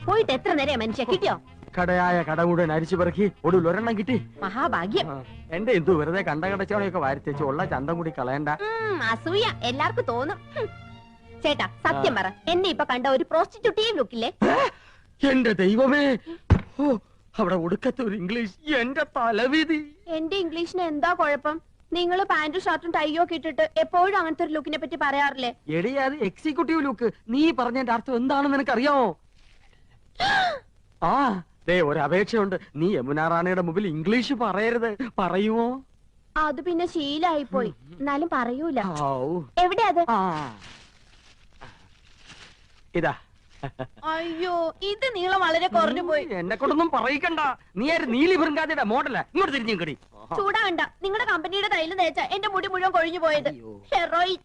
പോയിട്ട് എത്ര നേരം മനുഷ്യ കിട്ടിയോ? കടയായ കട മുഴുവൻ അരിച്ചു പെറുക്കി ഒടുവിൽ ഒരെണ്ണം കിട്ടി. മഹാഭാഗ്യം. എന്റെ എന്തു വെറുതെ കടച്ചവണയൊക്കെ വാരിത്തേച്ച് ഉള്ള ചന്തം കൂടി കളയണ്ട. അസൂയ എല്ലാവർക്കും തോന്നും. ചേട്ടാ സത്യം പറ, എന്നെ ഇപ്പൊ കണ്ട ഒരു പ്രോസ്റ്റിറ്റ്യൂട്ടീവ് ലുക്കില്ലേ? എന്റെ ദൈവമേ, അവിടെ ഒടുക്കത്തെ ഒരു ഇംഗ്ലീഷ്, എന്റെ തലവിധി. എന്റെ ഇംഗ്ലീഷിന് എന്താ കുഴപ്പം? നിങ്ങൾ പാന്റും ഷർട്ടും ടൈയോ ഒക്കെ ഇട്ടിട്ട് എപ്പോഴും അങ്ങനത്തെ ഒരു ലുക്കിനെ പറ്റി പറയാറില്ലേ? എടി അത് എക്സിക്യൂട്ടീവ് ലുക്ക്. നീ പറഞ്ഞതിന്റെ അർത്ഥം എന്താണെന്ന് നിനക്കറിയാമോ? ആ ദേ ഒരു അപേക്ഷയുണ്ട്, നീ യമുന റാണിയുടെ മുമ്പിൽ ഇംഗ്ലീഷ് പറയരുത്. പറയുമോ? അത് പിന്നെ ശീലായി പോയി, എന്നാലും പറയൂല. എവിടെ അത്? ഇതാ. അയ്യോ, ഇത് നീളം വളരെ കുറഞ്ഞു പോയി. എന്നെ കൊണ്ടൊന്നും പറയിക്കണ്ട. നീ ആര്? നീലി ഭൃങ്കാതിയുടെ മോഡല. ഇങ്ങോട്ട് തിരിഞ്ഞു കടി. ചൂടാകണ്ട. നിങ്ങളുടെ കമ്പനിയുടെ തൈലം തേച്ച എന്റെ മുടി മുഴുവൻ കൊഴിഞ്ഞു പോയത്. ഹെറോയിൻ.